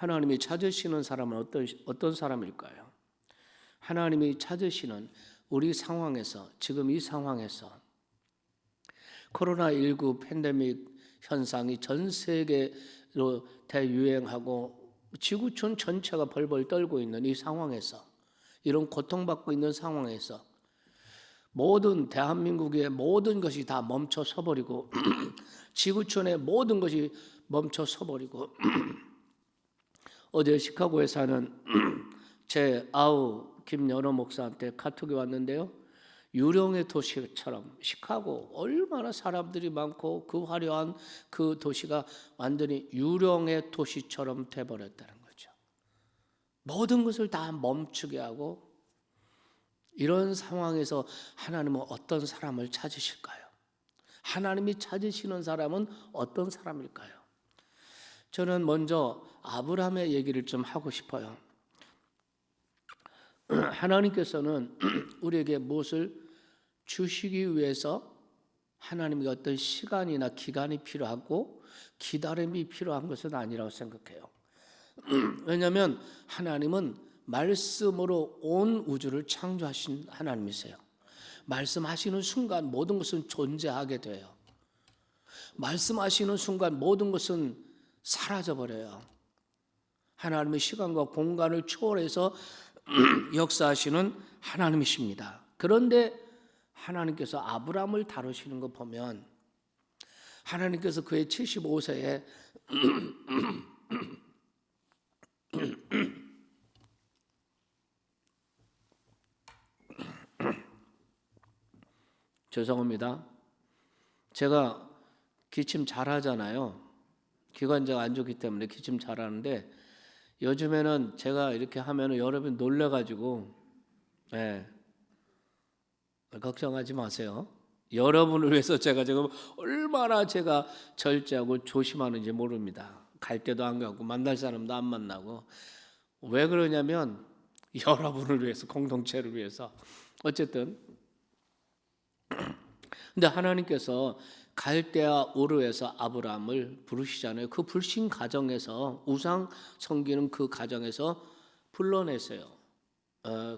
하나님이 찾으시는 사람은 어떤 사람일까요? 하나님이 찾으시는 우리 상황에서, 지금 이 상황에서 코로나19 팬데믹 현상이 전 세계로 대유행하고 지구촌 전체가 벌벌 떨고 있는 이 상황에서, 이런 고통받고 있는 상황에서 모든 대한민국의 모든 것이 다 멈춰 서버리고 지구촌의 모든 것이 멈춰 서버리고 어제 시카고에 사는 제 아우 김연호 목사한테 카톡이 왔는데요. 유령의 도시처럼 시카고 얼마나 사람들이 많고 그 화려한 그 도시가 완전히 유령의 도시처럼 돼버렸다는 거죠. 모든 것을 다 멈추게 하고, 이런 상황에서 하나님은 어떤 사람을 찾으실까요? 하나님이 찾으시는 사람은 어떤 사람일까요? 저는 먼저 아브라함의 얘기를 좀 하고 싶어요. 하나님께서는 우리에게 무엇을 주시기 위해서 하나님께 어떤 시간이나 기간이 필요하고 기다림이 필요한 것은 아니라고 생각해요. 왜냐하면 하나님은 말씀으로 온 우주를 창조하신 하나님이세요. 말씀하시는 순간 모든 것은 존재하게 돼요. 말씀하시는 순간 모든 것은 사라져버려요. 하나님의 시간과 공간을 초월해서 역사하시는 하나님이십니다. 그런데 하나님께서 아브라함을 다루시는 거 보면 하나님께서 그의 75세에 죄송합니다. 제가 기침 잘하잖아요. 기관지가 안 좋기 때문에 기침 잘하는데 요즘에는 제가 이렇게 하면 여러분 놀래가지고 걱정하지 마세요. 여러분을 위해서 제가 지금 얼마나 제가 절제하고 조심하는지 모릅니다. 갈 때도 안 가고 만날 사람도 안 만나고. 왜 그러냐면 여러분을 위해서, 공동체를 위해서. 어쨌든 근데 하나님께서 갈대아 우르에서 아브라함을 부르시잖아요. 그 불신 가정에서, 우상 섬기는 그 가정에서 불러내세요.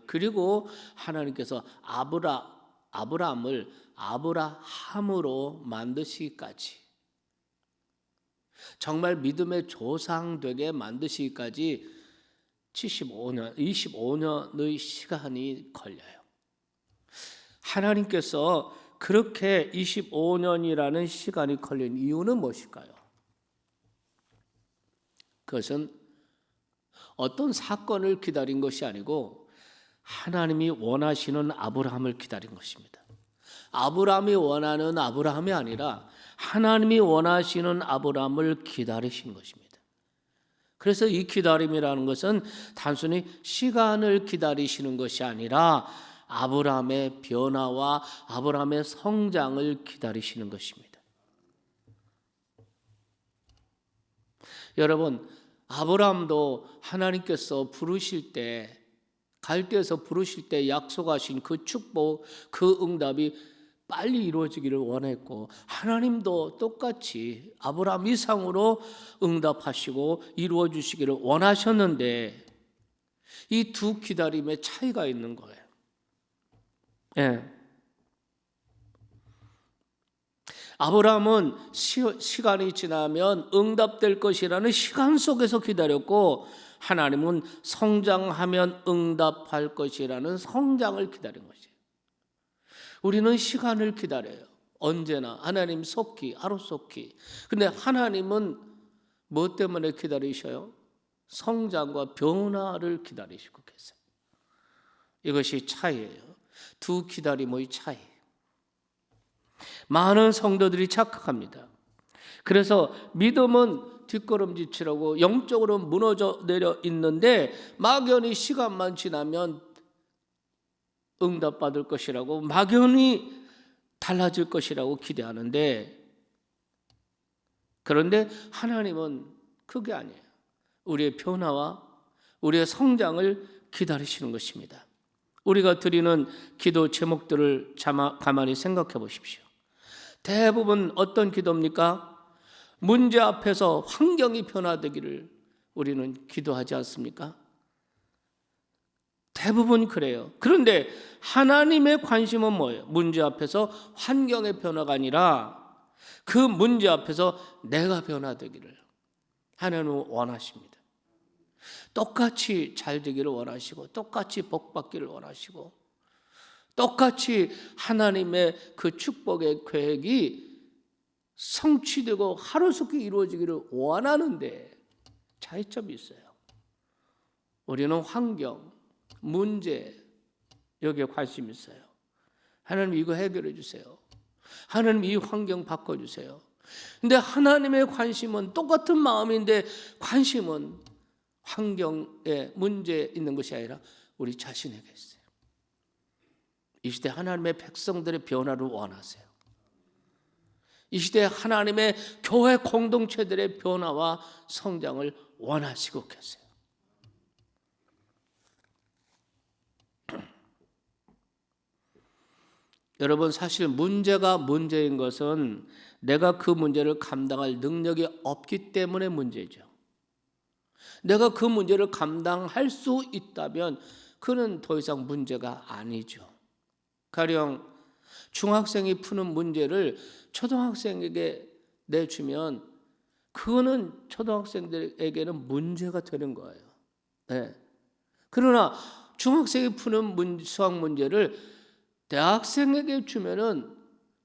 그리고 하나님께서 아브라함을 아브라함으로 만드시기까지, 정말 믿음의 조상 되게 만드시기까지 25년의 시간이 걸려요. 하나님께서 그렇게 25년이라는 시간이 걸린 이유는 무엇일까요? 그것은 어떤 사건을 기다린 것이 아니고 하나님이 원하시는 아브라함을 기다린 것입니다. 아브라함이 원하는 아브라함이 아니라 하나님이 원하시는 아브라함을 기다리신 것입니다. 그래서 이 기다림이라는 것은 단순히 시간을 기다리시는 것이 아니라 아브라함의 변화와 아브라함의 성장을 기다리시는 것입니다. 여러분, 아브라함도 하나님께서 부르실 때, 갈대에서 부르실 때 약속하신 그 축복, 그 응답이 빨리 이루어지기를 원했고, 하나님도 똑같이 아브라함 이상으로 응답하시고 이루어 주시기를 원하셨는데, 이 두 기다림에 차이가 있는 거예요. 아브라함은 시간이 지나면 응답될 것이라는 시간 속에서 기다렸고, 하나님은 성장하면 응답할 것이라는 성장을 기다린 것이에요. 우리는 시간을 기다려요. 언제나 하나님 속히, 하루속히. 근데 하나님은 뭐 때문에 기다리셔요? 성장과 변화를 기다리시고 계세요. 이것이 차이예요. 두 기다림의 차이. 많은 성도들이 착각합니다. 그래서 믿음은 뒷걸음질치라고 영적으로 무너져 내려 있는데, 막연히 시간만 지나면 응답받을 것이라고, 막연히 달라질 것이라고 기대하는데, 그런데 하나님은 그게 아니에요. 우리의 변화와 우리의 성장을 기다리시는 것입니다. 우리가 드리는 기도 제목들을 가만히 생각해 보십시오. 대부분 어떤 기도입니까? 문제 앞에서 환경이 변화되기를 우리는 기도하지 않습니까? 대부분 그래요. 그런데 하나님의 관심은 뭐예요? 문제 앞에서 환경의 변화가 아니라 그 문제 앞에서 내가 변화되기를 하나님은 원하십니다. 똑같이 잘 되기를 원하시고, 똑같이 복 받기를 원하시고, 똑같이 하나님의 그 축복의 계획이 성취되고 하루속히 이루어지기를 원하는데 차이점이 있어요. 우리는 환경, 문제, 여기에 관심이 있어요. 하나님 이거 해결해 주세요. 하나님 이 환경 바꿔주세요. 근데 하나님의 관심은 똑같은 마음인데 관심은 환경에 문제 있는 것이 아니라 우리 자신에게 있어요. 이 시대 하나님의 백성들의 변화를 원하세요. 이 시대 하나님의 교회 공동체들의 변화와 성장을 원하시고 계세요. 여러분, 사실 문제가 문제인 것은 내가 그 문제를 감당할 능력이 없기 때문에 문제죠. 내가 그 문제를 감당할 수 있다면 그는 더 이상 문제가 아니죠. 가령 중학생이 푸는 문제를 초등학생에게 내주면 그거는 초등학생들에게는 문제가 되는 거예요. 네. 그러나 중학생이 푸는 수학 문제를 대학생에게 주면은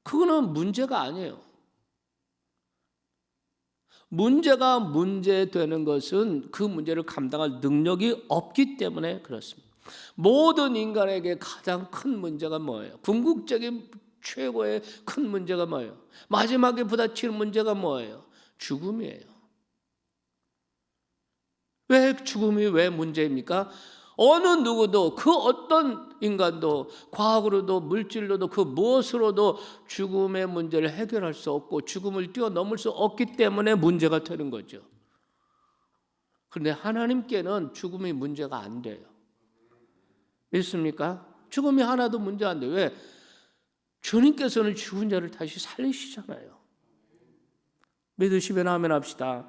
그거는 문제가 아니에요. 문제가 문제되는 것은 그 문제를 감당할 능력이 없기 때문에 그렇습니다. 모든 인간에게 가장 큰 문제가 뭐예요? 궁극적인 최고의 큰 문제가 뭐예요? 마지막에 부딪히는 문제가 뭐예요? 죽음이에요. 왜 죽음이 왜 문제입니까? 어느 누구도 그 어떤 인간도 과학으로도 물질로도 그 무엇으로도 죽음의 문제를 해결할 수 없고 죽음을 뛰어넘을 수 없기 때문에 문제가 되는 거죠. 그런데 하나님께는 죽음이 문제가 안 돼요. 믿습니까? 죽음이 하나도 문제 안 돼요. 왜? 주님께서는 죽은 자를 다시 살리시잖아요. 믿으시면 아멘 합시다.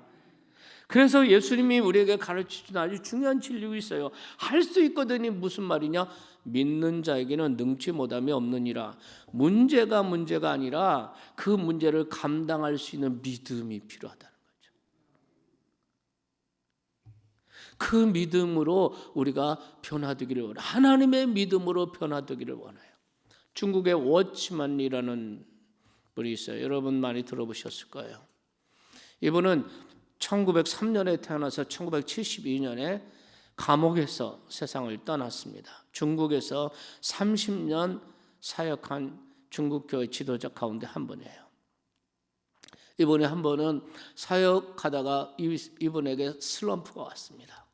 그래서 예수님이 우리에게 가르치신 아주 중요한 진리가 있어요. 할 수 있거든이 무슨 말이냐? 믿는 자에게는 능치 못함이 없느니라. 문제가 아니라 그 문제를 감당할 수 있는 믿음이 필요하다는 거죠. 그 믿음으로 우리가 변화되기를 원해요. 하나님의 믿음으로 변화되기를 원해요. 중국의 워치만이라는 분이 있어요. 여러분 많이 들어보셨을 거예요. 이분은 1903년에 태어나서 1972년에 감옥에서 세상을 떠났습니다. 중국에서 30년 사역한 중국교회 지도자 가운데 한 분이에요. 이번에 한 번은 사역하다가 이분에게 슬럼프가 왔습니다.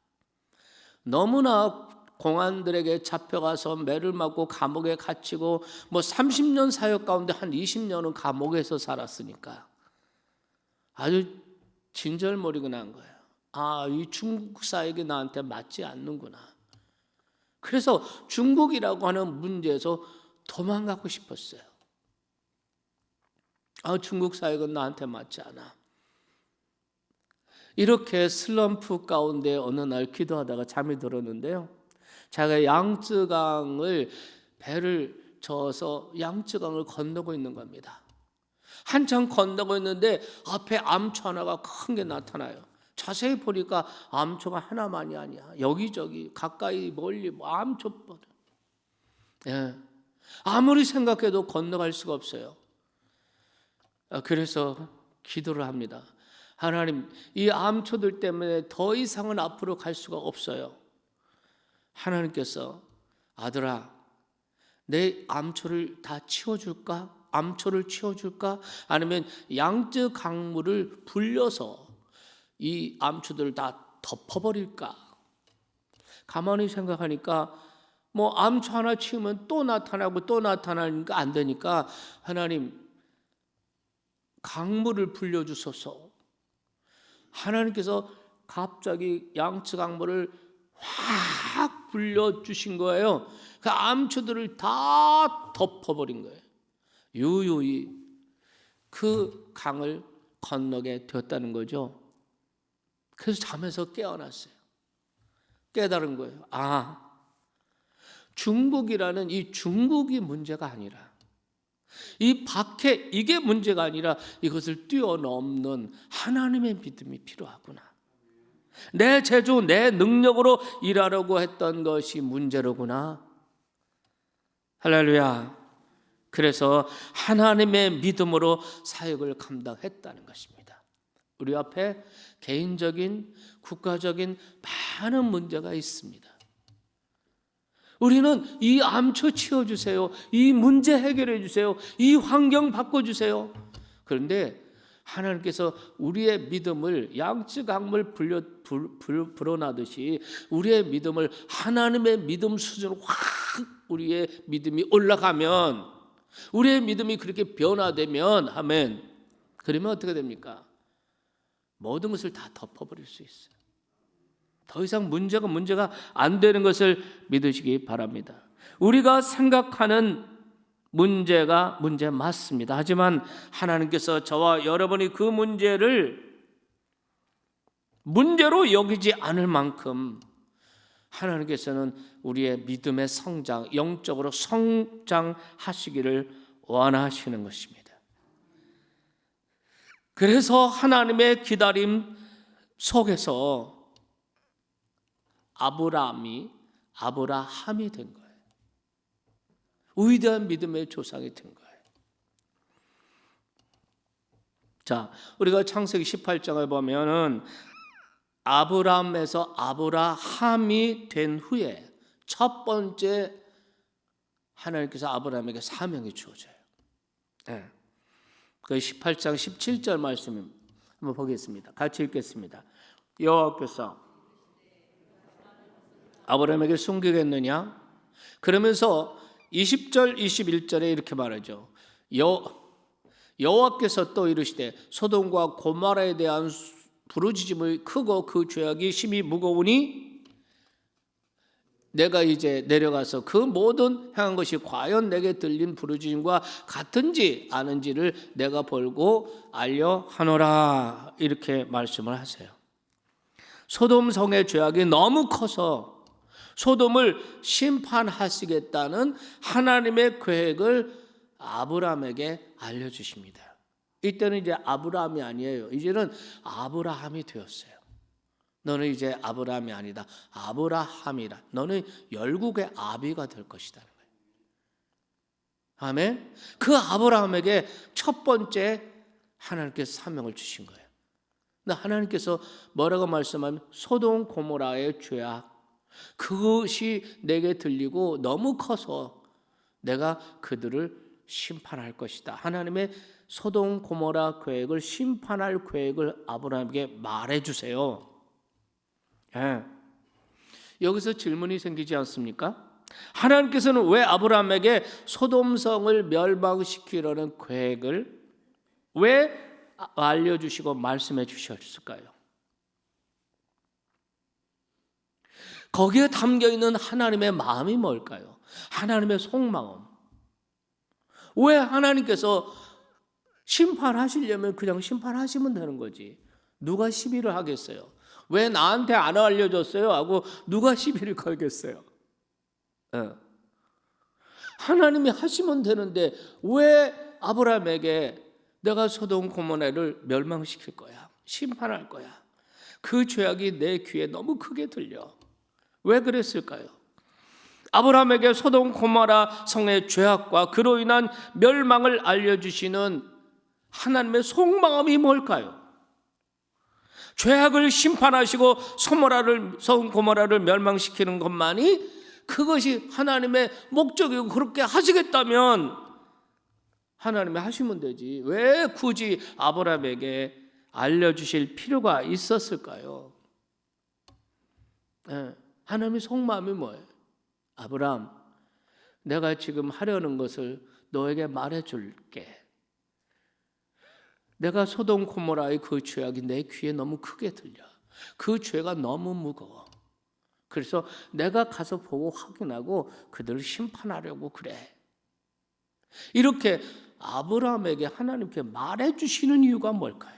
너무나 공안들에게 잡혀가서 매를 맞고 감옥에 갇히고 30년 사역 가운데 한 20년은 감옥에서 살았으니까 아주 진절머리가 난 거예요. 아, 이 중국 사역이 나한테 맞지 않는구나. 그래서 중국이라고 하는 문제에서 도망가고 싶었어요. 아, 중국 사역은 나한테 맞지 않아. 이렇게 슬럼프 가운데 어느 날 기도하다가 잠이 들었는데요. 자기가 양쯔강을 배를 저어서 양쯔강을 건너고 있는 겁니다. 한참 건너고 있는데 앞에 암초 하나가 큰 게 나타나요. 자세히 보니까 암초가 하나만이 아니야. 여기저기 가까이 멀리 암초뿐. 예. 아무리 생각해도 건너갈 수가 없어요. 그래서 기도를 합니다. 하나님, 이 암초들 때문에 더 이상은 앞으로 갈 수가 없어요. 하나님께서 아들아, 내 암초를 다 치워줄까? 암초를 치워줄까? 아니면 양쯔 강물을 불려서 이 암초들을 다 덮어버릴까? 가만히 생각하니까 암초 하나 치우면 또 나타나고 또 나타나니까 안 되니까 하나님 강물을 불려주소서. 하나님께서 갑자기 양쯔 강물을 확 불려주신 거예요. 그 암초들을 다 덮어버린 거예요. 유유히 그 강을 건너게 되었다는 거죠. 그래서 잠에서 깨어났어요. 깨달은 거예요. 아, 중국이라는 이 중국이 문제가 아니라, 이 박해, 이게 문제가 아니라 이것을 뛰어넘는 하나님의 믿음이 필요하구나. 내 재주, 내 능력으로 일하려고 했던 것이 문제로구나. 할렐루야. 그래서 하나님의 믿음으로 사역을 감당했다는 것입니다. 우리 앞에 개인적인, 국가적인 많은 문제가 있습니다. 우리는 이 암초 치워주세요, 이 문제 해결해 주세요, 이 환경 바꿔주세요. 그런데 하나님께서 우리의 믿음을 양쯔 강물 불어나듯이 우리의 믿음을 하나님의 믿음 수준으로 확 우리의 믿음이 올라가면, 우리의 믿음이 그렇게 변화되면, 아멘, 그러면 어떻게 됩니까? 모든 것을 다 덮어버릴 수 있어요. 더 이상 문제가 안 되는 것을 믿으시기 바랍니다. 우리가 생각하는 문제가 문제 맞습니다. 하지만 하나님께서 저와 여러분이 그 문제를 문제로 여기지 않을 만큼 하나님께서는 우리의 믿음의 성장, 영적으로 성장하시기를 원하시는 것입니다. 그래서 하나님의 기다림 속에서 아브라함이 된 거예요. 위대한 믿음의 조상이 된 거예요. 자, 우리가 창세기 18장을 보면은 아브라함에서 아브라함이 된 후에 첫 번째 하나님께서 아브라함에게 사명이 주어져요. 네. 그 18장 17절 말씀 한번 보겠습니다. 같이 읽겠습니다. 여호와께서 아브라함에게 숨기겠느냐? 그러면서 20절 21절에 이렇게 말하죠. 여호와께서 또 이르시되 소돔과 고모라에 대한 부르짖음이 크고 그 죄악이 심히 무거우니 내가 이제 내려가서 그 모든 행한 것이 과연 내게 들린 부르짖음과 같은지 아는지를 내가 벌고 알려 하노라. 이렇게 말씀을 하세요. 소돔 성의 죄악이 너무 커서 소돔을 심판하시겠다는 하나님의 계획을 아브라함에게 알려주십니다. 이때는 이제 아브라함이 아니에요. 이제는 아브라함이 되었어요. 너는 이제 아브라함이 아니다, 아브라함이라. 너는 열국의 아비가 될 것이다. 아멘. 그 아브라함에게 첫 번째 하나님께서 사명을 주신 거예요. 근데 하나님께서 뭐라고 말씀하면 소돔 고모라의 죄악, 그것이 내게 들리고 너무 커서 내가 그들을 심판할 것이다. 하나님의 소돔 고모라 계획을 심판할 계획을 아브라함에게 말해주세요. 예. 여기서 질문이 생기지 않습니까? 하나님께서는 왜 아브라함에게 소돔성을 멸망시키려는 계획을 왜 알려주시고 말씀해 주셨을까요? 거기에 담겨있는 하나님의 마음이 뭘까요? 하나님의 속마음. 왜 하나님께서 심판하시려면 그냥 심판하시면 되는 거지, 누가 시비를 하겠어요? 왜 나한테 안 알려줬어요? 하고 누가 시비를 걸겠어요? 하나님이 하시면 되는데 왜 아브라함에게 내가 소돔 고모라를 멸망시킬 거야, 심판할 거야, 그 죄악이 내 귀에 너무 크게 들려? 왜 그랬을까요? 아브라함에게 소돔 고모라 성의 죄악과 그로 인한 멸망을 알려주시는 하나님의 속마음이 뭘까요? 죄악을 심판하시고 소돔 고모라를 멸망시키는 것만이 그것이 하나님의 목적이고 그렇게 하시겠다면 하나님이 하시면 되지, 왜 굳이 아브라함에게 알려주실 필요가 있었을까요? 하나님의 속마음이 뭐예요? 아브라함, 내가 지금 하려는 것을 너에게 말해줄게. 내가 소돔 고모라의 그 죄악이 내 귀에 너무 크게 들려. 그 죄가 너무 무거워. 그래서 내가 가서 보고 확인하고 그들을 심판하려고 그래. 이렇게 아브라함에게 하나님께 말해주시는 이유가 뭘까요?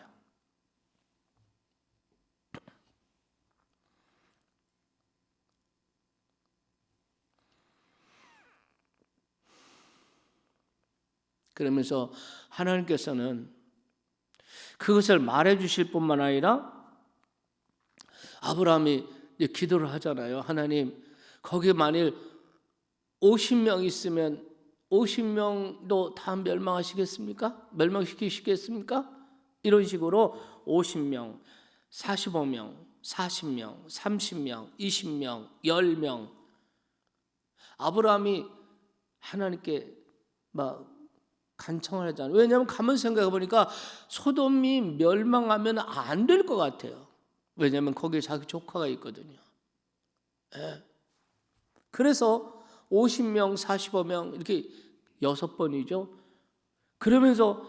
그러면서 하나님께서는 그것을 말해 주실 뿐만 아니라 아브라함이 기도를 하잖아요. 하나님, 거기 만일 50명 있으면 50명도 다 멸망하시겠습니까? 멸망시키시겠습니까? 이런 식으로 50명, 45명, 40명, 30명, 20명, 10명. 아브라함이 하나님께 막 간청을 하잖아요. 왜냐하면 가만 생각해 보니까 소돔이 멸망하면 안 될 것 같아요. 왜냐하면 거기에 자기 조카가 있거든요. 예. 그래서 50명, 45명 이렇게 6번이죠. 그러면서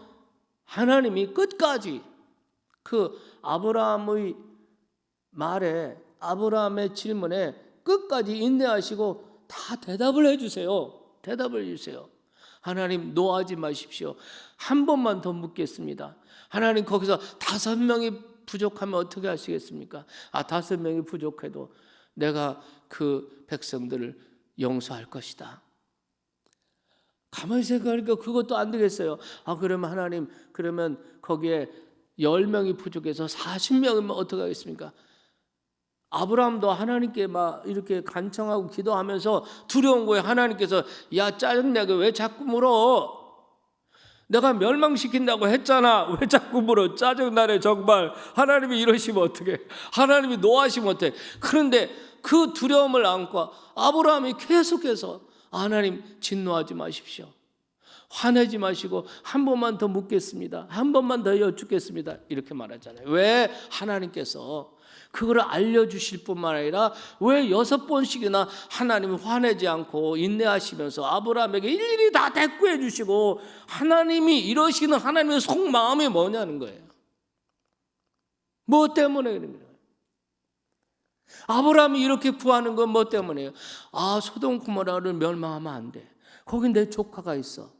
하나님이 끝까지 그 아브라함의 말에, 아브라함의 질문에 끝까지 인내하시고 다 대답을 해주세요. 대답을 해주세요. 하나님, 노하지 마십시오. 한 번만 더 묻겠습니다. 하나님, 거기서 5명이 부족하면 어떻게 하시겠습니까? 5명이 부족해도 내가 그 백성들을 용서할 것이다. 가만히 생각하니까 그것도 안 되겠어요. 그러면 하나님, 그러면 거기에 10명이 부족해서 40명이면 어떻게 하겠습니까? 아브라함도 하나님께 막 이렇게 간청하고 기도하면서 두려운 거예요. 하나님께서 야, 짜증나게 왜 자꾸 물어? 내가 멸망시킨다고 했잖아. 왜 자꾸 물어? 짜증나네 정말. 하나님이 이러시면 어떡해? 하나님이 노하시면 어떡해? 그런데 그 두려움을 안고 아브라함이 계속해서 하나님, 진노하지 마십시오. 화내지 마시고 한 번만 더 묻겠습니다. 한 번만 더 여쭙겠습니다. 이렇게 말하잖아요. 왜? 하나님께서 그거를 알려주실 뿐만 아니라 왜 6번씩이나 하나님이 화내지 않고 인내하시면서 아브라함에게 일일이 다 대꾸해 주시고 하나님이 이러시는 하나님의 속마음이 뭐냐는 거예요. 뭐 때문에 그런 거예요? 아브라함이 이렇게 구하는 건 뭐 때문에요? 소돔 고모라를 멸망하면 안 돼. 거긴 내 조카가 있어.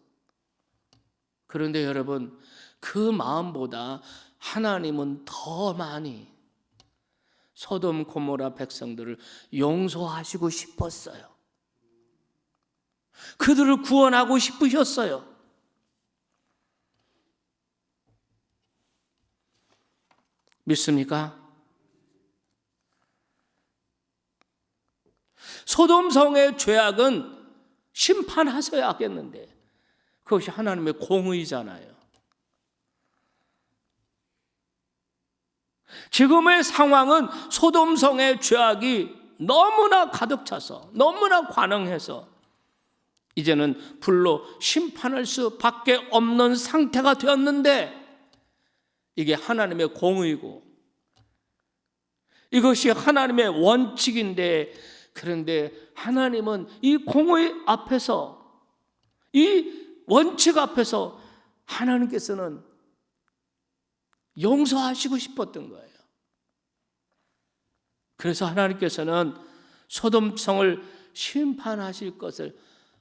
그런데 여러분, 그 마음보다 하나님은 더 많이 소돔 고모라 백성들을 용서하시고 싶었어요. 그들을 구원하고 싶으셨어요. 믿습니까? 소돔 성의 죄악은 심판하셔야 하겠는데 그것이 하나님의 공의잖아요. 지금의 상황은 소돔 성의 죄악이 너무나 가득 차서 너무나 관영해서 이제는 불로 심판할 수밖에 없는 상태가 되었는데 이게 하나님의 공의고 이것이 하나님의 원칙인데 그런데 하나님은 이 공의 앞에서 이 원칙 앞에서 하나님께서는 용서하시고 싶었던 거예요. 그래서 하나님께서는 소돔성을 심판하실 것을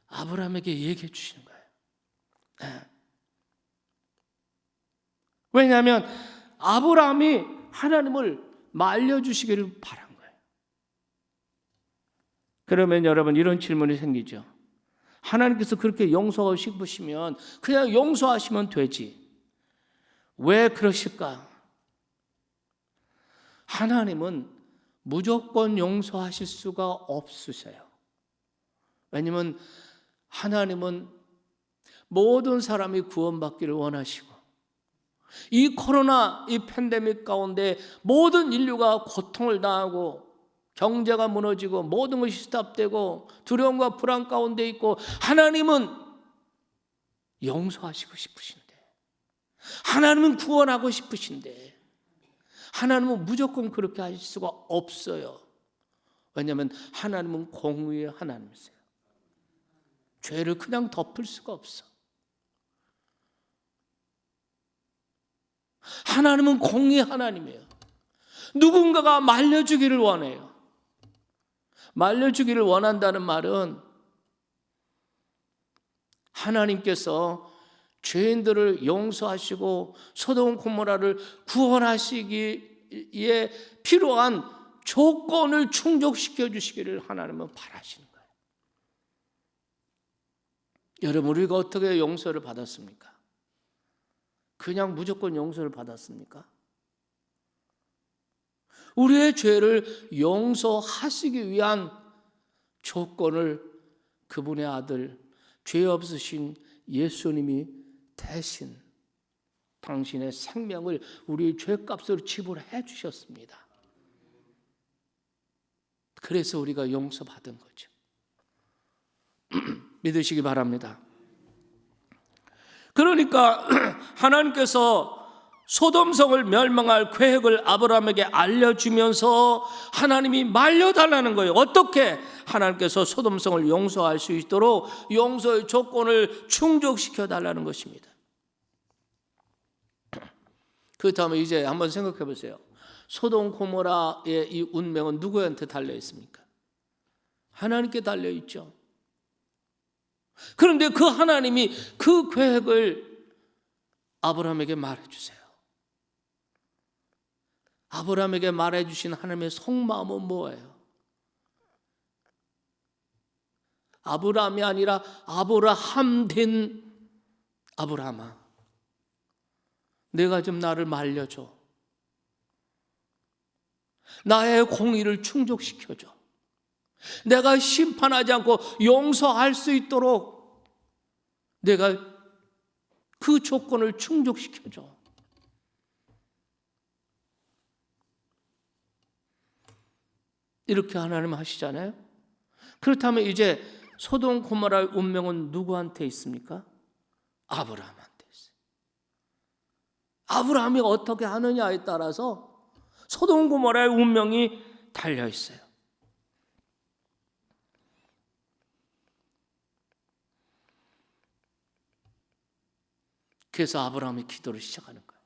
아브라함에게 얘기해 주시는 거예요. 네. 왜냐하면 아브라함이 하나님을 말려주시기를 바란 거예요. 그러면 여러분 이런 질문이 생기죠. 하나님께서 그렇게 용서하고 싶으시면 그냥 용서하시면 되지. 왜 그러실까? 하나님은 무조건 용서하실 수가 없으세요. 왜냐하면 하나님은 모든 사람이 구원받기를 원하시고 이 코로나 이 팬데믹 가운데 모든 인류가 고통을 당하고 경제가 무너지고 모든 것이 스탑되고 두려움과 불안 가운데 있고 하나님은 용서하시고 싶으신데 하나님은 구원하고 싶으신데 하나님은 무조건 그렇게 하실 수가 없어요. 왜냐하면 하나님은 공의의 하나님이세요. 죄를 그냥 덮을 수가 없어. 하나님은 공의의 하나님이에요. 누군가가 말려주기를 원해요. 말려주기를 원한다는 말은 하나님께서 죄인들을 용서하시고 소돔 고모라를 구원하시기에 필요한 조건을 충족시켜 주시기를 하나님은 바라시는 거예요. 여러분, 우리가 어떻게 용서를 받았습니까? 그냥 무조건 용서를 받았습니까? 우리의 죄를 용서하시기 위한 조건을 그분의 아들, 죄 없으신 예수님이 대신 당신의 생명을 우리의 죄값으로 지불해 주셨습니다. 그래서 우리가 용서받은 거죠. 믿으시기 바랍니다. 그러니까 하나님께서 소돔성을 멸망할 계획을 아브라함에게 알려주면서 하나님이 말려달라는 거예요. 어떻게 하나님께서 소돔성을 용서할 수 있도록 용서의 조건을 충족시켜 달라는 것입니다. 그렇다면 이제 한번 생각해 보세요. 소돔 고모라의 이 운명은 누구한테 달려 있습니까? 하나님께 달려 있죠. 그런데 그 하나님이 그 계획을 아브라함에게 말해주세요. 아브라함에게 말해주신 하나님의 속마음은 뭐예요? 아브라함이 아니라 아브라함 된 아브라함아, 내가 좀 나를 말려줘. 나의 공의를 충족시켜줘. 내가 심판하지 않고 용서할 수 있도록 내가 그 조건을 충족시켜줘. 이렇게 하나님 하시잖아요. 그렇다면 이제 소돔 고모라의 운명은 누구한테 있습니까? 아브라함한테 있어요. 아브라함이 어떻게 하느냐에 따라서 소돔 고모라의 운명이 달려 있어요. 그래서 아브라함이 기도를 시작하는 거예요.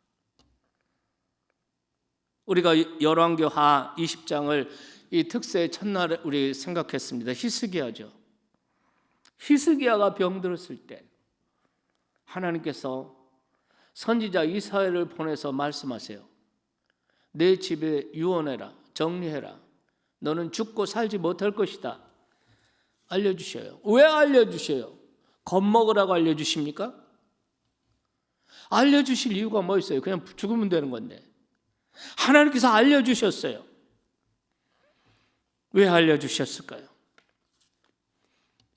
우리가 열왕기하 20장을 이 특세의 첫날에 우리 생각했습니다. 히스기야죠. 히스기야가 병들었을 때 하나님께서 선지자 이사야를 보내서 말씀하세요. 내 집에 유언해라, 정리해라. 너는 죽고 살지 못할 것이다. 알려주셔요. 왜 알려주셔요? 겁먹으라고 알려주십니까? 알려주실 이유가 뭐 있어요? 그냥 죽으면 되는 건데. 하나님께서 알려주셨어요. 왜 알려주셨을까요?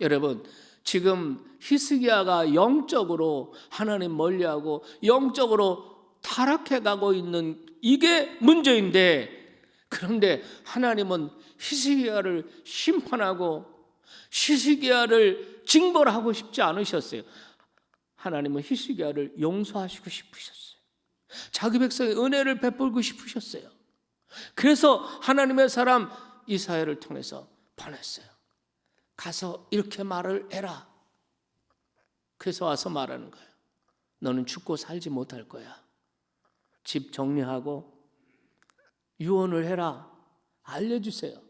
여러분, 지금 히스기야가 영적으로 하나님 멀리하고 영적으로 타락해가고 있는 이게 문제인데, 그런데 하나님은 히스기야를 심판하고 히스기야를 징벌하고 싶지 않으셨어요. 하나님은 히스기야를 용서하시고 싶으셨어요. 자기 백성의 은혜를 베풀고 싶으셨어요. 그래서 하나님의 사람 이사야를 통해서 보냈어요. 가서 이렇게 말을 해라. 그래서 와서 말하는 거예요. 너는 죽고 살지 못할 거야. 집 정리하고 유언을 해라. 알려주세요.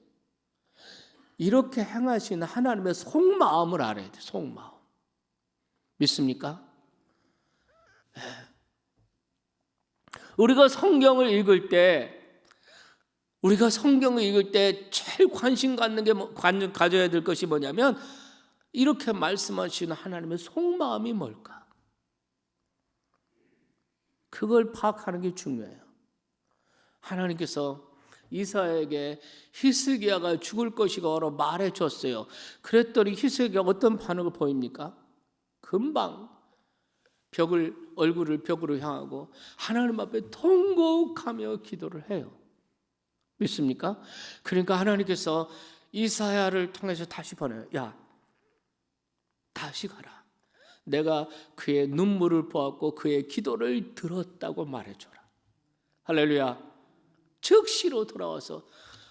이렇게 행하시는 하나님의 속마음을 알아야 돼요. 속마음. 믿습니까? 우리가 성경을 읽을 때 제일 관심 갖는 게 가져야 될 것이 뭐냐면, 이렇게 말씀하시는 하나님의 속마음이 뭘까? 그걸 파악하는 게 중요해요. 하나님께서 이사야에게 히스기야가 죽을 것이라고 말해줬어요. 그랬더니 히스기야가 어떤 반응을 보입니까? 금방 얼굴을 벽으로 향하고 하나님 앞에 통곡하며 기도를 해요. 믿습니까? 그러니까 하나님께서 이사야를 통해서 다시 보내요. 야, 다시 가라. 내가 그의 눈물을 보았고 그의 기도를 들었다고 말해줘라. 할렐루야. 즉시로 돌아와서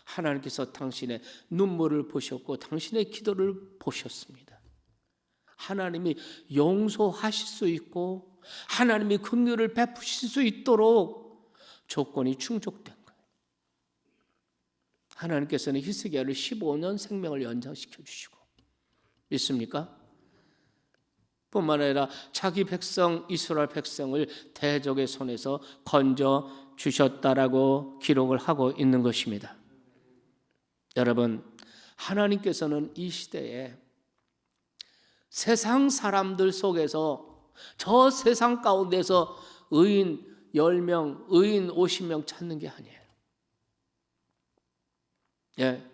하나님께서 당신의 눈물을 보셨고 당신의 기도를 보셨습니다. 하나님이 용서하실 수 있고 하나님이 긍휼을 베푸실 수 있도록 조건이 충족된 거예요. 하나님께서는 히스기야를 15년 생명을 연장시켜 주시고, 믿습니까? 뿐만 아니라 자기 백성 이스라엘 백성을 대적의 손에서 건져 주셨다라고 기록을 하고 있는 것입니다. 여러분, 하나님께서는 이 시대에 세상 사람들 속에서, 저 세상 가운데서 의인 10명, 의인 50명 찾는 게 아니에요. 예.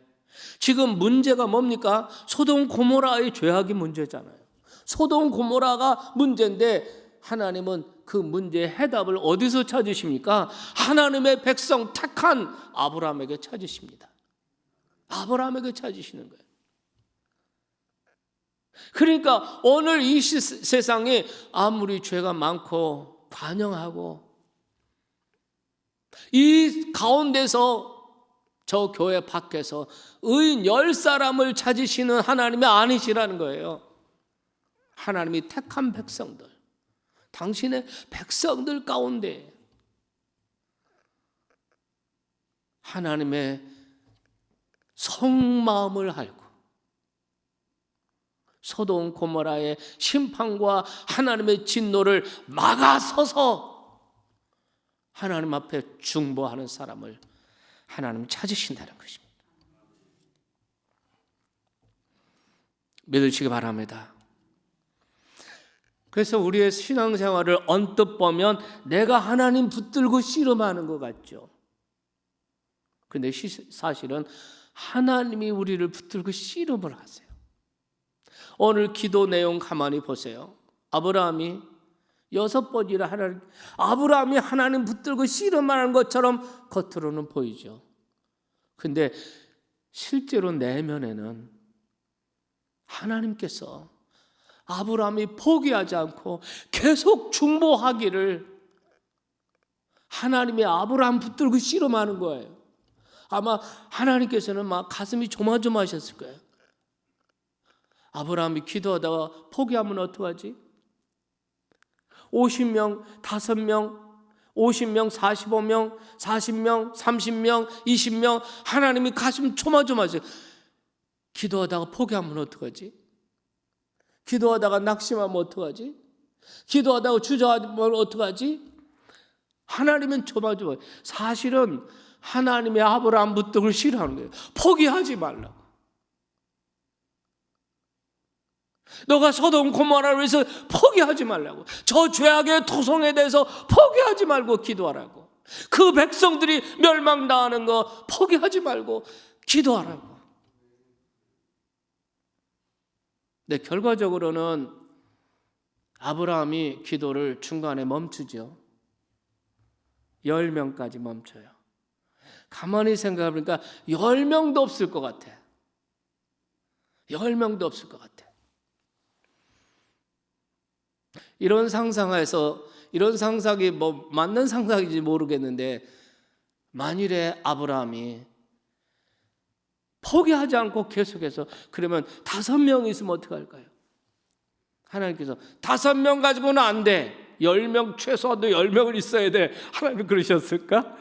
지금 문제가 뭡니까? 소돔 고모라의 죄악이 문제잖아요. 소돔 고모라가 문제인데 하나님은 그 문제의 해답을 어디서 찾으십니까? 하나님의 백성 택한 아브라함에게 찾으십니다. 아브라함에게 찾으시는 거예요. 그러니까 오늘 이 세상에 아무리 죄가 많고 관영하고 이 가운데서 저 교회 밖에서 의인 10사람을 찾으시는 하나님이 아니시라는 거예요. 하나님이 택한 백성들, 당신의 백성들 가운데 하나님의 속마음을 알고 소돔 고모라의 심판과 하나님의 진노를 막아서서 하나님 앞에 중보하는 사람을 하나님 찾으신다는 것입니다. 믿으시기 바랍니다. 그래서 우리의 신앙생활을 언뜻 보면 내가 하나님 붙들고 씨름하는 것 같죠. 그런데 사실은 하나님이 우리를 붙들고 씨름을 하세요. 오늘 기도 내용 가만히 보세요. 아브라함이 6번이나 아브라함이 하나님 붙들고 씨름하는 것처럼 겉으로는 보이죠. 근데 실제로 내면에는 하나님께서 아브라함이 포기하지 않고 계속 중보하기를 하나님이 아브라함 붙들고 씨름하는 거예요. 아마 하나님께서는 막 가슴이 조마조마하셨을 거예요. 아브라함이 기도하다가 포기하면 어떡하지? 50명, 5명, 50명, 45명, 40명, 30명, 20명 하나님이 가슴 조마조마하세요. 기도하다가 포기하면 어떡하지? 기도하다가 낙심하면 어떡하지? 기도하다가 주저하면 어떡하지? 하나님은 조마조마. 사실은 하나님이 아브라함 붙들고 싫어하는 거예요. 포기하지 말라고. 너가 소돔 고모라를 위해서 포기하지 말라고. 저 죄악의 토성에 대해서 포기하지 말고 기도하라고. 그 백성들이 멸망당하는 거 포기하지 말고 기도하라고. 근데 결과적으로는 아브라함이 기도를 중간에 멈추죠. 10명까지 멈춰요. 가만히 생각해보니까 10명도 없을 것 같아. 10명도 없을 것 같아. 이런 상상에서, 이런 상상이 뭐 맞는 상상인지 모르겠는데, 만일에 아브라함이 포기하지 않고 계속해서 그러면 5명 있으면 어떡할까요? 하나님께서 5명 가지고는 안 돼. 10명, 최소한도 10명은 있어야 돼. 하나님 그러셨을까?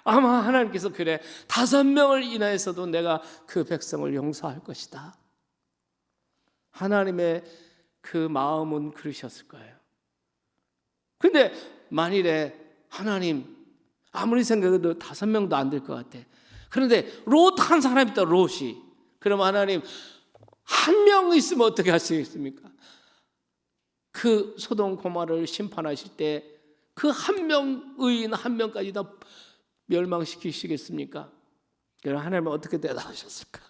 아마 하나님께서 그래, 5명을 인하여서도 내가 그 백성을 용서할 것이다. 하나님의 그 마음은 그러셨을 거예요. 근데 만일에 하나님 아무리 생각해도 5명도 안 될 것 같아. 그런데 롯 한 사람 있다, 롯이. 그럼 하나님 1명 있으면 어떻게 하시겠습니까? 그 소돔 고모라를 심판하실 때 그 1명, 의인 1명까지 다 멸망시키시겠습니까? 그럼 하나님은 어떻게 대답하셨을까?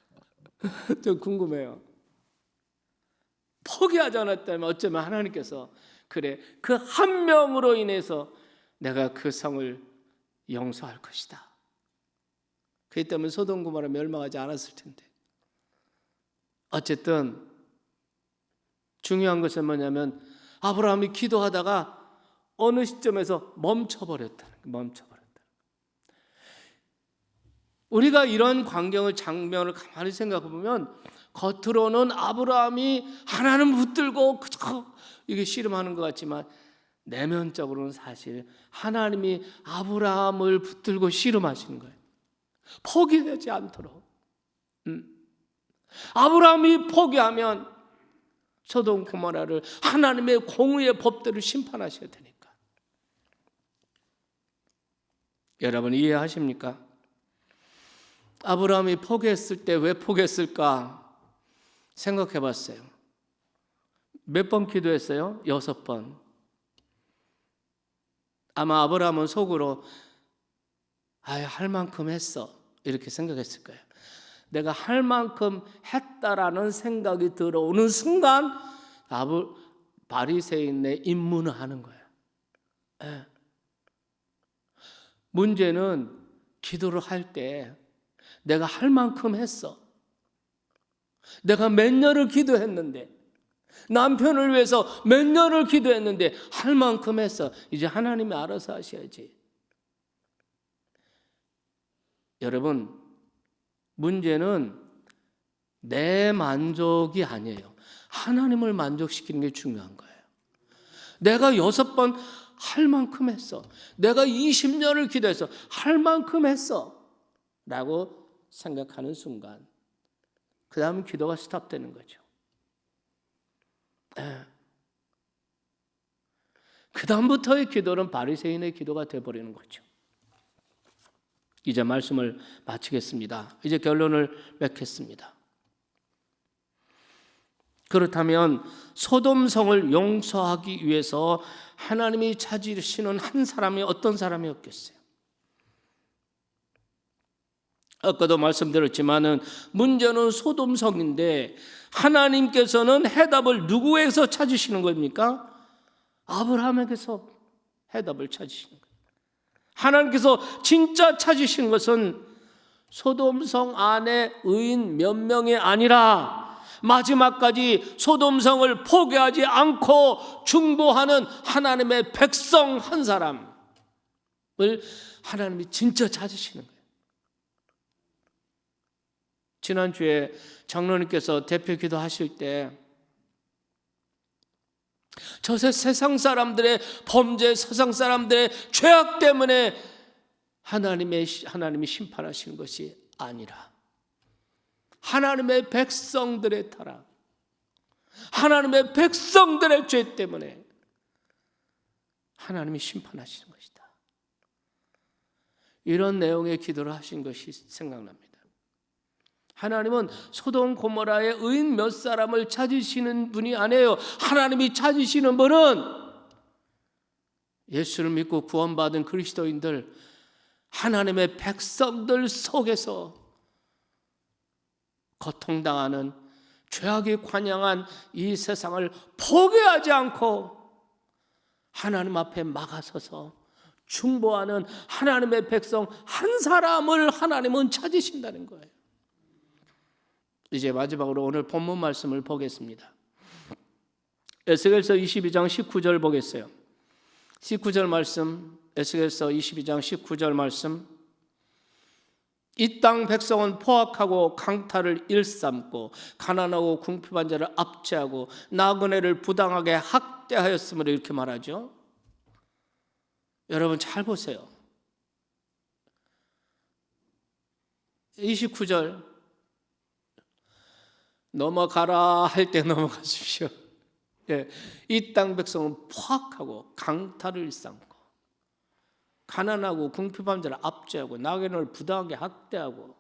좀 궁금해요. 포기하지 않았다면 어쩌면 하나님께서 그래, 그 1명으로 인해서 내가 그 성을 용서할 것이다. 그렇기 때문에 소돔 고모라 멸망하지 않았을 텐데. 어쨌든 중요한 것은 뭐냐면 아브라함이 기도하다가 어느 시점에서 멈춰버렸다는 거예요. 멈춰버렸다. 우리가 이런 광경을, 장면을 가만히 생각해 보면 겉으로는 아브라함이 하나님 붙들고 이게 씨름하는 것 같지만 내면적으로는 사실 하나님이 아브라함을 붙들고 씨름하시는 거예요. 포기하지 않도록. 아브라함이 포기하면 소돔 고모라를 하나님의 공의의 법대로 심판하셔야 되니까. 여러분 이해하십니까? 아브라함이 포기했을 때 왜 포기했을까 생각해 봤어요. 몇 번 기도했어요? 6번. 아마 아브라함은 속으로 할 만큼 했어 이렇게 생각했을 거예요. 내가 할 만큼 했다라는 생각이 들어오는 순간 바리새인의 입문을 하는 거예요. 예. 문제는 기도를 할 때 내가 할 만큼 했어. 내가 몇 년을 기도했는데, 남편을 위해서 몇 년을 기도했는데 할 만큼 했어. 이제 하나님이 알아서 하셔야지. 여러분, 문제는 내 만족이 아니에요. 하나님을 만족시키는 게 중요한 거예요. 내가 6번 할 만큼 했어. 내가 20년을 기도해서 할 만큼 했어 라고 생각하는 순간 그 다음에 기도가 스탑되는 거죠. 그 다음부터의 기도는 바리새인의 기도가 되어버리는 거죠. 이제 말씀을 마치겠습니다. 이제 결론을 맺겠습니다. 그렇다면 소돔성을 용서하기 위해서 하나님이 찾으시는 한 사람이 어떤 사람이었겠어요? 아까도 말씀드렸지만은 문제는 소돔성인데 하나님께서는 해답을 누구에게서 찾으시는 겁니까? 아브라함에게서 해답을 찾으시는 거예요. 하나님께서 진짜 찾으신 것은 소돔성 안에 의인 몇 명이 아니라 마지막까지 소돔성을 포기하지 않고 중보하는 하나님의 백성 한 사람을 하나님이 진짜 찾으시는 거예요. 지난주에 장로님께서 대표 기도하실 때 저 세상 사람들의 범죄, 세상 사람들의 죄악 때문에 하나님이 심판하시는 것이 아니라 하나님의 백성들의 타락, 하나님의 백성들의 죄 때문에 하나님이 심판하시는 것이다. 이런 내용의 기도를 하신 것이 생각납니다. 하나님은 소돔 고모라의 의인 몇 사람을 찾으시는 분이 아니에요. 하나님이 찾으시는 분은 예수를 믿고 구원받은 그리스도인들, 하나님의 백성들 속에서 고통당하는 죄악에 관영한 이 세상을 포기하지 않고 하나님 앞에 막아서서 중보하는 하나님의 백성 한 사람을 하나님은 찾으신다는 거예요. 이제 마지막으로 오늘 본문 말씀을 보겠습니다. 에스겔서 22장 19절 보겠어요. 19절 말씀, 에스겔서 22장 19절 말씀. 이 땅 백성은 포악하고 강탈을 일삼고 가난하고 궁핍한 자를 압제하고 나그네를 부당하게 학대하였으므로 이렇게 말하죠. 여러분 잘 보세요. 29절 넘어가라 할 때 넘어가십시오. 이 땅 백성은 포악하고 강탈을 일삼고 가난하고 궁핍한 자를 압제하고 나그네를 부당하게 학대하고.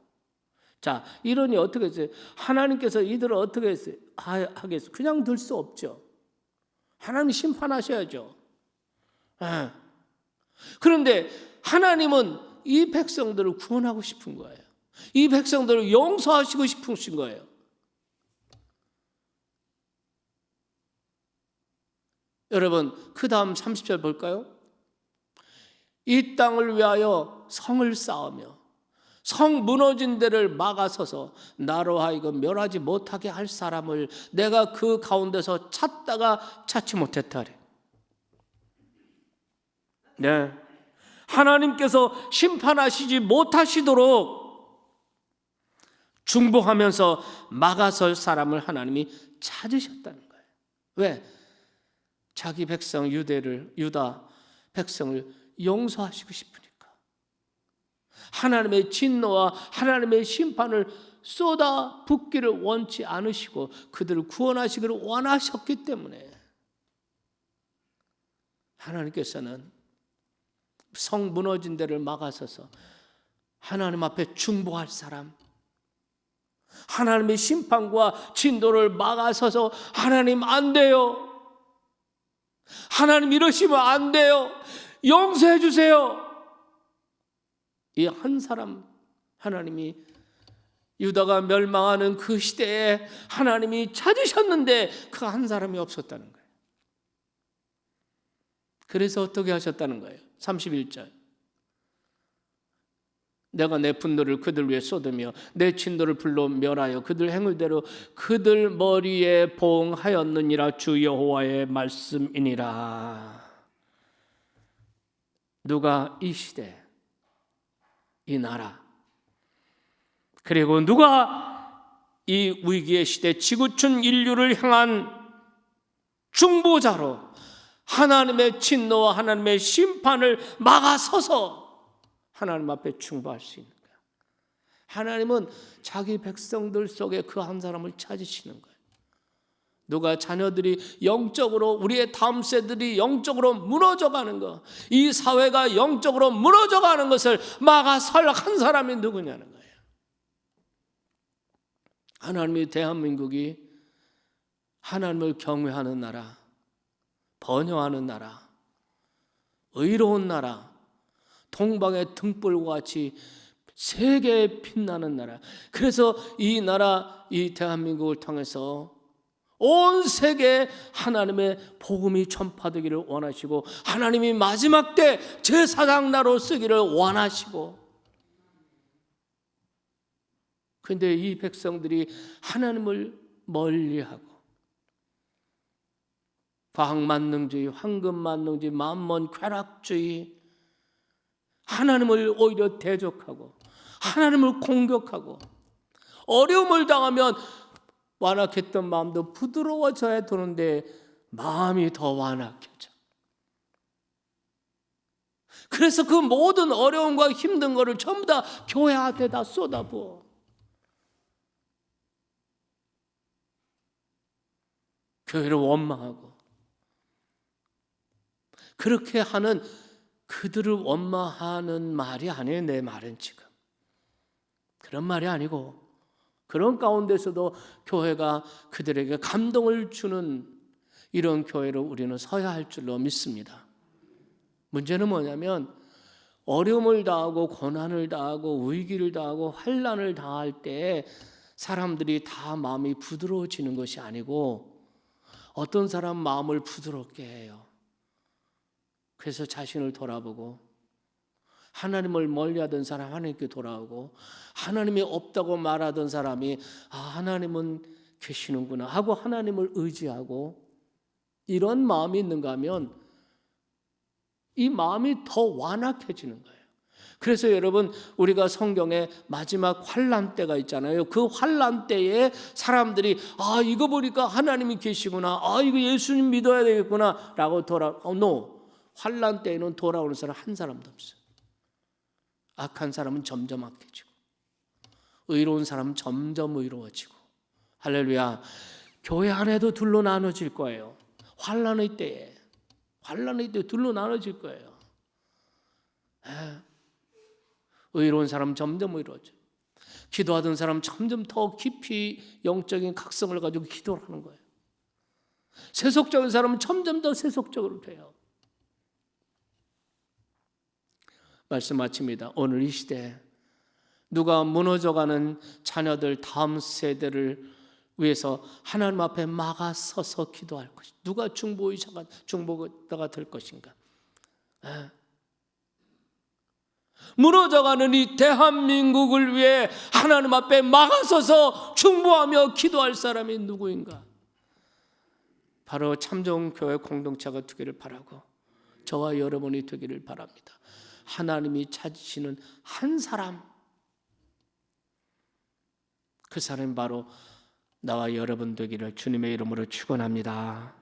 자, 이러니 어떻게 했어요? 하나님께서 이들을 어떻게 했어요? 하겠어요? 그냥 둘 수 없죠. 하나님이 심판하셔야죠. 그런데 하나님은 이 백성들을 구원하고 싶은 거예요. 이 백성들을 용서하시고 싶으신 거예요. 여러분, 그 다음 30절 볼까요? 이 땅을 위하여 성을 쌓으며 성 무너진 데를 막아서서 나로 하여금 멸하지 못하게 할 사람을 내가 그 가운데서 찾다가 찾지 못했다래. 네, 하나님께서 심판하시지 못하시도록 중보하면서 막아설 사람을 하나님이 찾으셨다는 거예요. 왜? 자기 백성 유다 백성을 용서하시고 싶으니까. 하나님의 진노와 하나님의 심판을 쏟아 붓기를 원치 않으시고 그들을 구원하시기를 원하셨기 때문에 하나님께서는 성 무너진 데를 막아서서 하나님 앞에 중보할 사람, 하나님의 심판과 진도를 막아서서 하나님 안 돼요, 하나님 이러시면 안 돼요, 용서해 주세요. 이 한 사람 하나님이 유다가 멸망하는 그 시대에 하나님이 찾으셨는데 그 한 사람이 없었다는 거예요. 그래서 어떻게 하셨다는 거예요? 31절. 내가 내 분노를 그들 위에 쏟으며 내 진노를 불로 멸하여 그들 행위대로 그들 머리에 보응하였느니라. 주 여호와의 말씀이니라. 누가 이 시대, 이 나라, 그리고 누가 이 위기의 시대 지구촌 인류를 향한 중보자로 하나님의 진노와 하나님의 심판을 막아서서 하나님 앞에 중보할 수 있는 거예요. 하나님은 자기 백성들 속에 그 한 사람을 찾으시는 거예요. 누가 자녀들이 영적으로, 우리의 다음 세들이 영적으로 무너져가는 것, 이 사회가 영적으로 무너져가는 것을 막아설 한 사람이 누구냐는 거예요. 하나님이 대한민국이 하나님을 경외하는 나라, 번영하는 나라, 의로운 나라, 동방의 등불과 같이 세계에 빛나는 나라. 그래서 이 나라, 이 대한민국을 통해서 온 세계에 하나님의 복음이 전파되기를 원하시고, 하나님이 마지막 때 제사장 나로 쓰기를 원하시고, 그런데 이 백성들이 하나님을 멀리하고 과학만능주의, 황금만능주의, 만몬 쾌락주의, 하나님을 오히려 대적하고 하나님을 공격하고, 어려움을 당하면 완악했던 마음도 부드러워져야 되는데 마음이 더 완악해져. 그래서 그 모든 어려움과 힘든 거를 전부 다 교회한테 다 쏟아부어. 교회를 원망하고. 그렇게 하는, 그들을 원망하는 말이 아니에요. 내 말은 지금 그런 말이 아니고, 그런 가운데서도 교회가 그들에게 감동을 주는 이런 교회로 우리는 서야 할 줄로 믿습니다. 문제는 뭐냐면, 어려움을 당하고 고난을 당하고 위기를 당하고 환난을 당할 때 사람들이 다 마음이 부드러워지는 것이 아니고, 어떤 사람 마음을 부드럽게 해요. 그래서 자신을 돌아보고, 하나님을 멀리하던 사람 하나님께 돌아오고, 하나님이 없다고 말하던 사람이 하나님은 계시는구나 하고 하나님을 의지하고, 이런 마음이 있는가 하면 이 마음이 더 완악해지는 거예요. 그래서 여러분, 우리가 성경에 마지막 환난 때가 있잖아요. 그 환난 때에 사람들이 이거 보니까 하나님이 계시구나, 이거 예수님 믿어야 되겠구나 라고 환난 때에는 돌아오는 사람 한 사람도 없어요. 악한 사람은 점점 악해지고 의로운 사람은 점점 의로워지고. 할렐루야. 교회 안에도 둘로 나눠질 거예요. 환난의 때에 둘로 나눠질 거예요. 의로운 사람은 점점 의로워져. 기도하던 사람은 점점 더 깊이 영적인 각성을 가지고 기도를 하는 거예요. 세속적인 사람은 점점 더 세속적으로 돼요. 말씀 마칩니다. 오늘 이 시대 누가 무너져가는 자녀들, 다음 세대를 위해서 하나님 앞에 막아서서 기도할 것인가? 누가 중보자가 될 것인가? 무너져가는 이 대한민국을 위해 하나님 앞에 막아서서 중보하며 기도할 사람이 누구인가? 바로 참정교회 공동체가 되기를 바라고, 저와 여러분이 되기를 바랍니다. 하나님이 찾으시는 한 사람, 그 사람이 바로 나와 여러분 되기를 주님의 이름으로 축원합니다.